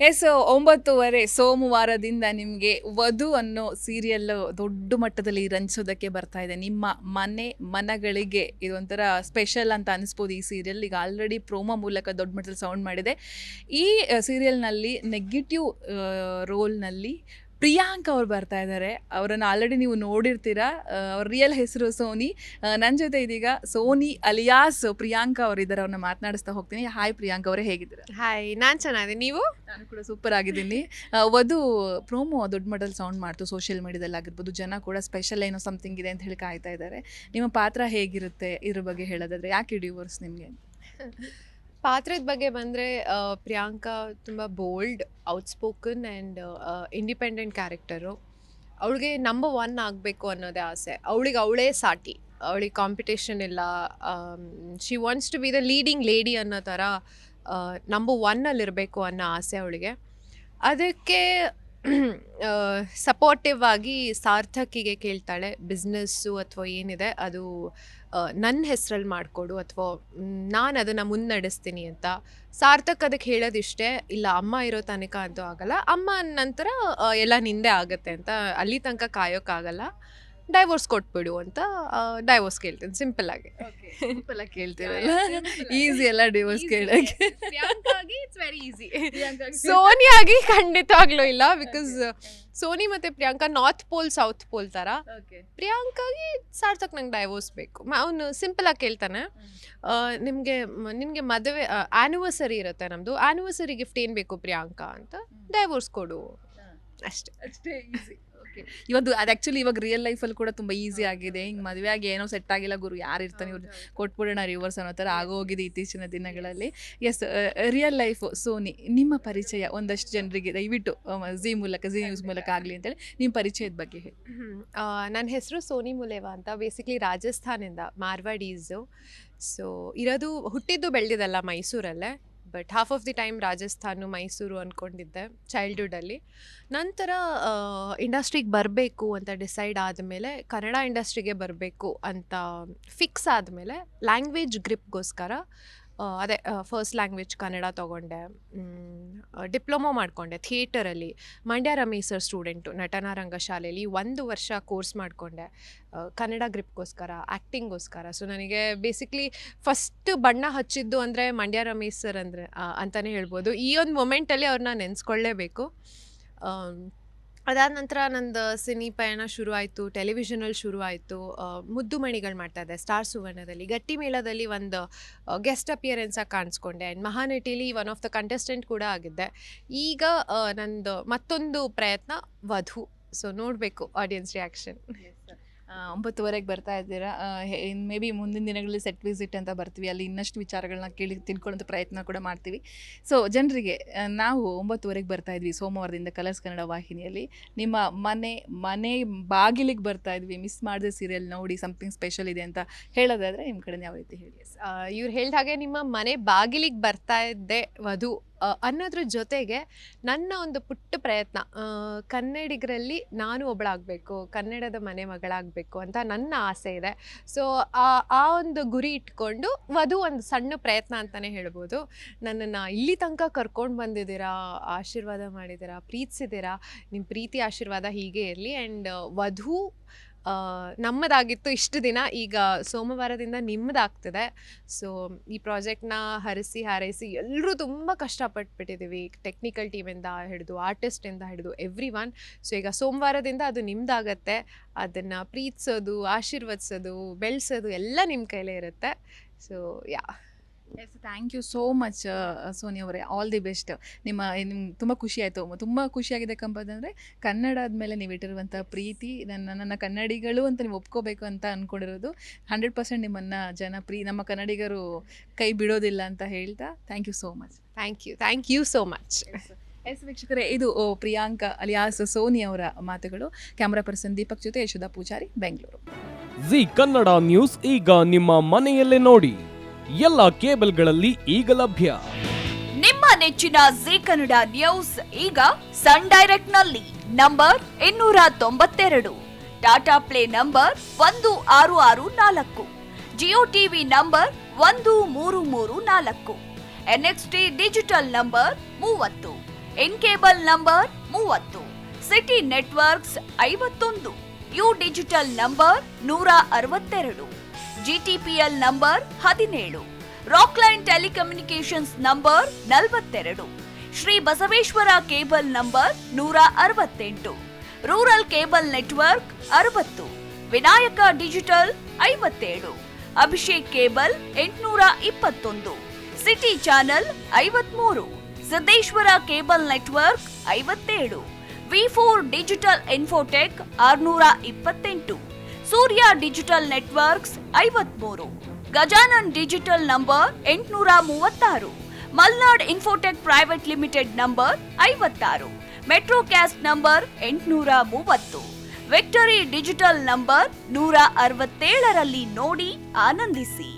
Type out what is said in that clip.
S 9:30 ಸೋಮವಾರದಿಂದ ನಿಮಗೆ ವಧು ಅನ್ನೋ ಸೀರಿಯಲ್ ದೊಡ್ಡ ಮಟ್ಟದಲ್ಲಿ ರಂಜಿಸೋದಕ್ಕೆ ಬರ್ತಾ ಇದೆ. ನಿಮ್ಮ ಮನಗಳಿಗೆ ಇದೊಂಥರ ಸ್ಪೆಷಲ್ ಅಂತ ಅನಿಸ್ಬೋದು. ಈ ಸೀರಿಯಲ್ ಈಗ ಆಲ್ರೆಡಿ ಪ್ರೋಮೋ ಮೂಲಕ ದೊಡ್ಡ ಮಟ್ಟದಲ್ಲಿ ಸೌಂಡ್ ಮಾಡಿದೆ. ಈ ಸೀರಿಯಲ್ನಲ್ಲಿ ನೆಗೆಟಿವ್ ರೋಲ್ನಲ್ಲಿ ಪ್ರಿಯಾಂಕಾ ಅವ್ರು ಬರ್ತಾ ಇದ್ದಾರೆ. ಅವರನ್ನು ಆಲ್ರೆಡಿ ನೀವು ನೋಡಿರ್ತೀರಾ. ಅವ್ರ ರಿಯಲ್ ಹೆಸರು ಸೋನಿ. ನನ್ನ ಜೊತೆ ಇದೀಗ ಸೋನಿ ಅಲಿಯಾಸ್ ಪ್ರಿಯಾಂಕಾ ಅವರಿದ್ದಾರೆ. ಅವ್ರನ್ನ ಮಾತನಾಡಿಸ್ತಾ ಹೋಗ್ತೀನಿ. ಹಾಯ್ ಪ್ರಿಯಾಂಕಾ ಅವರೇ, ಹೇಗಿದ್ದೀರಾ? ಹಾಯ್, ನಾನು ಚೆನ್ನಾಗಿದೆ, ನೀವು? ನಾನು ಕೂಡ ಸೂಪರ್ ಆಗಿದ್ದೀನಿ. ವಧು ಪ್ರೋಮೋ ದೊಡ್ಡ ಮಟ್ಟದಲ್ಲಿ ಸೌಂಡ್ ಮಾಡ್ತು, ಸೋಷಿಯಲ್ ಮೀಡಿಯಾದಲ್ಲಿ ಆಗಿರ್ಬೋದು. ಜನ ಕೂಡ ಸ್ಪೆಷಲ್ ಏನೋ ಸಮಥಿಂಗ್ ಇದೆ ಅಂತ ಹೇಳಿ ಕಾಯ್ತಾ ಇದ್ದಾರೆ. ನಿಮ್ಮ ಪಾತ್ರ ಹೇಗಿರುತ್ತೆ ಇದ್ರ ಬಗ್ಗೆ ಹೇಳೋದಾದ್ರೆ, ಯಾಕೆ ಡ್ಯೂವರ್ಸ್ ನಿಮಗೆ? ಪಾತ್ರದ ಬಗ್ಗೆ ಬಂದರೆ ಪ್ರಿಯಾಂಕಾ ತುಂಬ bold, outspoken and independent character. ಅವಳಿಗೆ ನಂಬರ್ 1 ಆಗಬೇಕು ಅನ್ನೋದೇ ಆಸೆ. ಅವಳೇ ಸಾಟಿ, ಅವಳಿಗೆ ಕಾಂಪಿಟೇಷನ್ ಇಲ್ಲ. She wants to be the leading lady ಅನ್ನೋ ಥರ ನಂಬರ್ 1 ಅನ್ನೋ ಆಸೆ ಅವಳಿಗೆ. ಅದಕ್ಕೆ ಸಪೋರ್ಟಿವ್ ಆಗಿ ಸಾರ್ಥಕಿಗೆ ಕೇಳ್ತಾಳೆ, ಬಿಸ್ನೆಸ್ಸು ಅಥವಾ ಏನಿದೆ ಅದು ನನ್ನ ಹೆಸರಲ್ಲಿ ಮಾಡಿಕೊಡು ಅಥವಾ ನಾನು ಅದನ್ನು ಮುನ್ನಡೆಸ್ತೀನಿ ಅಂತ. ಸಾರ್ಥಕ್ ಅದಕ್ಕೆ ಹೇಳೋದಿಷ್ಟೇ, ಇಲ್ಲ ಅಮ್ಮ ಇರೋ ತನಕ ಅಂತೂ ಆಗಲ್ಲ, ಅಮ್ಮ ನಂತರ ಎಲ್ಲ ನಿಂದೆ ಆಗುತ್ತೆ ಅಂತ. ಅಲ್ಲಿ ತನಕ ಕಾಯೋಕ್ಕಾಗಲ್ಲ, ಡೈವೋರ್ಸ್ ಕೊಟ್ಬಿಡು ಅಂತ ಡೈವೋರ್ಸ್ ಕೇಳ್ತೀನಿ. ಸಿಂಪಲ್ ಆಗಿ ಕೇಳ್ತೀರಲ್ಲ, ಈಸಿ ಎಲ್ಲ ಡಿವೋರ್ಸ್ ಕೇಳಕ್ಕೆ. It's very easy. ಸೋನಿಯಾಗಿ ಖಂಡಿತವಾಗ್ಲೂ ಇಲ್ಲ, ಬಿಕಾಸ್ ಸೋನಿ ಮತ್ತೆ Priyanka north pole south pole ಥರ. ಪ್ರಿಯಾಂಕಾಗಿ ಸಾರ್ಥಕ್ ನಂಗೆ ಡೈವೋರ್ಸ್ ಬೇಕು. ಅವನು ಸಿಂಪಲ್ ಆಗಿ ಕೇಳ್ತಾನೆ, ನಿಮಗೆ ಮದುವೆ ಆ್ಯನಿವರ್ಸರಿ ಇರುತ್ತೆ, ನಮ್ಮದು ಆ್ಯನಿವರ್ಸರಿ ಗಿಫ್ಟ್ ಏನು ಬೇಕು ಪ್ರಿಯಾಂಕಾ ಅಂತ, ಡೈವೋರ್ಸ್ ಕೊಡು, ಅಷ್ಟೇ ಈಸಿ. ಇವತ್ತು ಅದು ಆ್ಯಕ್ಚುಲಿ ಇವಾಗ ರಿಯಲ್ ಲೈಫಲ್ಲಿ ಕೂಡ ತುಂಬ ಈಸಿ ಆಗಿದೆ. ಹಿಂಗೆ ಮದುವೆ ಆಗಿ ಏನೋ ಸೆಟ್ ಆಗಿಲ್ಲ ಗುರು, ಯಾರು ಇರ್ತಾನೆ ಇವ್ರು ಕೊಟ್ಬಿಡೋಣ ರಿವರ್ಸ್ ಅನ್ನೋ ಥರ ಆಗೋಗಿದೆ ಇತ್ತೀಚಿನ ದಿನಗಳಲ್ಲಿ. ಎಸ್, ರಿಯಲ್ ಲೈಫು ಸೋನಿ, ನಿಮ್ಮ ಪರಿಚಯ ಒಂದಷ್ಟು ಜನರಿಗೆ ದಯವಿಟ್ಟು ಝೀ ನ್ಯೂಸ್ ಮೂಲಕ ಆಗಲಿ ಅಂತೇಳಿ ನಿಮ್ಮ ಪರಿಚಯದ ಬಗ್ಗೆ ಹೇಳಿ. ನನ್ನ ಹೆಸರು ಸೋನಿ ಮುಲೇವಾ ಅಂತ. ಬೇಸಿಕ್ಲಿ ರಾಜಸ್ಥಾನಿಂದ, ಮಾರ್ವಾಡೀಸು. ಸೊ ಹುಟ್ಟಿದ್ದು ಬೆಳೆದಿದ್ದಲ್ಲ ಮೈಸೂರಲ್ಲೇ, but half of the time Rajasthan Mysuru ಅಂದ್ಕೊಂಡಿದ್ದೆ ಚೈಲ್ಡ್ಹುಡ್ಡಲ್ಲಿ. ನಂತರ ಇಂಡಸ್ಟ್ರಿಗೆ ಬರಬೇಕು ಅಂತ ಡಿಸೈಡ್ ಆದಮೇಲೆ, ಕನ್ನಡ ಇಂಡಸ್ಟ್ರಿಗೆ ಬರಬೇಕು ಅಂತ ಫಿಕ್ಸ್ ಆದಮೇಲೆ, ಲ್ಯಾಂಗ್ವೇಜ್ ಗ್ರಿಪ್ಗೋಸ್ಕರ ಅದೇ ಫಸ್ಟ್ ಲ್ಯಾಂಗ್ವೇಜ್ ಕನ್ನಡ ತೊಗೊಂಡೆ. ಡಿಪ್ಲೊಮೊ ಮಾಡಿಕೊಂಡೆ ಥಿಯೇಟರಲ್ಲಿ. ಮಂಡ್ಯ ರಮೇಶ್ ಸರ್ ಸ್ಟೂಡೆಂಟು, ನಟನಾ ರಂಗಶಾಲೆಯಲ್ಲಿ 1 ವರ್ಷ ಕೋರ್ಸ್ ಮಾಡಿಕೊಂಡೆ ಕನ್ನಡ ಗ್ರಿಪ್ಗೋಸ್ಕರ, ಆ್ಯಕ್ಟಿಂಗೋಸ್ಕರ. ಸೊ ನನಗೆ ಬೇಸಿಕ್ಲಿ ಫಸ್ಟ್ ಬಣ್ಣ ಹಚ್ಚಿದ್ದು ಅಂದರೆ ಮಂಡ್ಯ ರಮೇಶ್ ಸರ್ ಅಂದರೆ ಅಂತಲೇ ಹೇಳ್ಬೋದು. ಈ ಒಂದು ಮೊಮೆಂಟಲ್ಲಿ ಅವ್ರನ್ನ ನೆನೆಸ್ಕೊಳ್ಳೇಬೇಕು. ಅದಾದ ನಂತರ ನಂದು ಸಿನಿ ಪಯಣ ಶುರು ಆಯಿತು, ಟೆಲಿವಿಷನಲ್ಲಿ ಶುರು ಆಯಿತು. ಮುದ್ದು ಮಣಿಗಳು ಮಾಡ್ತಾಯಿದ್ದೆ ಸ್ಟಾರ್ ಸುವರ್ಣದಲ್ಲಿ. ಗಟ್ಟಿ ಮೇಳದಲ್ಲಿ ಒಂದು ಗೆಸ್ಟ್ ಅಪಿಯರೆನ್ಸಾಗಿ ಕಾಣಿಸ್ಕೊಂಡೆ. ಆ್ಯಂಡ್ ಮಹಾನಟಿಲಿ ಒನ್ ಆಫ್ ದ ಕಂಟೆಸ್ಟೆಂಟ್ ಕೂಡ ಆಗಿದ್ದೆ. ಈಗ ನಂದು ಮತ್ತೊಂದು ಪ್ರಯತ್ನ ವಧು. ಸೊ ನೋಡಬೇಕು ಆಡಿಯನ್ಸ್ ರಿಯಾಕ್ಷನ್. 9:30 ಬರ್ತಾ ಇದ್ದೀರಾ. ಮೇ ಬಿ ಮುಂದಿನ ದಿನಗಳಲ್ಲಿ ಸೆಟ್ ವಿಸಿಟ್ ಅಂತ ಬರ್ತೀವಿ, ಅಲ್ಲಿ ಇನ್ನಷ್ಟು ವಿಚಾರಗಳನ್ನ ತಿಳ್ಕೊಳ್ಳೋಂಥ ಪ್ರಯತ್ನ ಕೂಡ ಮಾಡ್ತೀವಿ. ಸೊ ಜನರಿಗೆ ನಾವು 9:30 ಬರ್ತಾ ಇದ್ವಿ ಸೋಮವಾರದಿಂದ ಕಲರ್ಸ್ ಕನ್ನಡ ವಾಹಿನಿಯಲ್ಲಿ. ನಿಮ್ಮ ಮನೆ ಬಾಗಿಲಿಗೆ ಬರ್ತಾ ಇದ್ವಿ, ಮಿಸ್ ಮಾಡಿದೆ ಸೀರಿಯಲ್ ನೋಡಿ, ಸಮಥಿಂಗ್ ಸ್ಪೆಷಲ್ ಇದೆ ಅಂತ ಹೇಳೋದಾದರೆ ನಿಮ್ಮ ಕಡೆ ಯಾವ ರೀತಿ ಹೇಳಿ? ಇವ್ರು ಹೇಳಿದ ಹಾಗೆ ನಿಮ್ಮ ಮನೆ ಬಾಗಿಲಿಗೆ ಬರ್ತಾ ಇದ್ದೆ ವಧು ಅನ್ನೋದ್ರ ಜೊತೆಗೆ ನನ್ನ ಒಂದು ಪುಟ್ಟ ಪ್ರಯತ್ನ, ಕನ್ನಡಿಗರಲ್ಲಿ ನಾನು ಒಬ್ಬಳಾಗಬೇಕು, ಕನ್ನಡದ ಮನೆ ಮಗಳಾಗಬೇಕು ಅಂತ ನನ್ನ ಆಸೆ ಇದೆ. ಸೊ ಆ ಒಂದು ಗುರಿ ಇಟ್ಕೊಂಡು ವಧು ಒಂದು ಸಣ್ಣ ಪ್ರಯತ್ನ ಅಂತಲೇ ಹೇಳ್ಬೋದು. ನನ್ನನ್ನು ಇಲ್ಲಿ ತನಕ ಕರ್ಕೊಂಡು ಬಂದಿದ್ದೀರಾ, ಆಶೀರ್ವಾದ ಮಾಡಿದ್ದೀರಾ, ಪ್ರೀತಿಸಿದ್ದೀರಾ. ನಿಮ್ಮ ಪ್ರೀತಿ ಆಶೀರ್ವಾದ ಹೀಗೆ ಇರಲಿ. ಆ್ಯಂಡ್ ವಧು ನಮ್ಮದಾಗಿತ್ತು ಇಷ್ಟು ದಿನ, ಈಗ ಸೋಮವಾರದಿಂದ ನಿಮ್ಮದಾಗ್ತದೆ. ಸೊ ಈ ಪ್ರಾಜೆಕ್ಟ್ನ ಹಾರೈಸಿ ಎಲ್ಲರೂ ತುಂಬ ಕಷ್ಟಪಟ್ಬಿಟ್ಟಿದ್ದೀವಿ, ಟೆಕ್ನಿಕಲ್ ಟೀಮಿಂದ ಹಿಡಿದು ಆರ್ಟಿಸ್ಟಿಂದ ಹಿಡಿದು ಎವ್ರಿ1. ಸೊ ಈಗ ಸೋಮವಾರದಿಂದ ಅದು ನಿಮ್ಮದಾಗತ್ತೆ. ಅದನ್ನು ಪ್ರೀತಿಸೋದು, ಆಶೀರ್ವದಿಸೋದು, ಬೆಳೆಸೋದು ಎಲ್ಲ ನಿಮ್ಮ ಕೈಲೇ ಇರುತ್ತೆ. So yes, thank you so much Soni ಅವರೇ, ಆಲ್ ದಿ ಬೆಸ್ಟ್. ನಿಮ್ಗೆ ತುಂಬ ಖುಷಿ ಆಯಿತು. ತುಂಬ ಖುಷಿಯಾಗಿದೆ ಕಂಪದಂದರೆ ಕನ್ನಡದ ಮೇಲೆ ನೀವು ಇಟ್ಟಿರುವಂಥ ಪ್ರೀತಿ, ನನ್ನ ಕನ್ನಡಿಗಳು ಅಂತ ನೀವು ಒಪ್ಕೋಬೇಕು ಅಂತ ಅಂದ್ಕೊಂಡಿರೋದು 100% ನಿಮ್ಮನ್ನು ನಮ್ಮ ಕನ್ನಡಿಗರು ಕೈ ಬಿಡೋದಿಲ್ಲ ಅಂತ ಹೇಳ್ತಾ thank you so much. Thank you so much. Yes ವೀಕ್ಷಕರೇ, ಇದು ಪ್ರಿಯಾಂಕಾ ಅಲಿಯಾಸ್ ಸೋನಿ ಅವರ ಮಾತುಗಳು. ಕ್ಯಾಮ್ರಾ ಪರ್ಸನ್ ದೀಪಕ್ ಜೊತೆ ಯಶೋಧ ಪೂಜಾರಿ, ಬೆಂಗಳೂರು. ಜಿ ಕನ್ನಡ ನ್ಯೂಸ್ ಈಗ ನಿಮ್ಮ ಮನೆಯಲ್ಲೇ ನೋಡಿ, ಎಲ್ಲ ಕೇಬಲ್ಗಳಲ್ಲಿ ಈಗ ಲಭ್ಯ. ನಿಮ್ಮ ನೆಚ್ಚಿನ ಜಿ ಕನ್ನಡ ನ್ಯೂಸ್ ಈಗ ಸನ್ ಡೈರೆಕ್ಟ್ ನಲ್ಲಿ number 292, Tata play number 1664, Jio TV number 1334, NXT digital number 30, N cable number 30, city networks 51, U digital number 162, GTPL number 17, Rockline telecommunications number 42, Shri Basaveshwara cable number 168, rural cable network 60, Vinayaka digital 57, Abhishek cable 821, city channel 53, Siddeshwara cable network 57, ವಿ4 digital infotech 628, Surya digital networks 53, Gajanan digital number 836, Malnad infotech private limited number 56, Metrocast number 830, victory digital number 167ರಲ್ಲಿ ನೋಡಿ ಆನಂದಿಸಿ.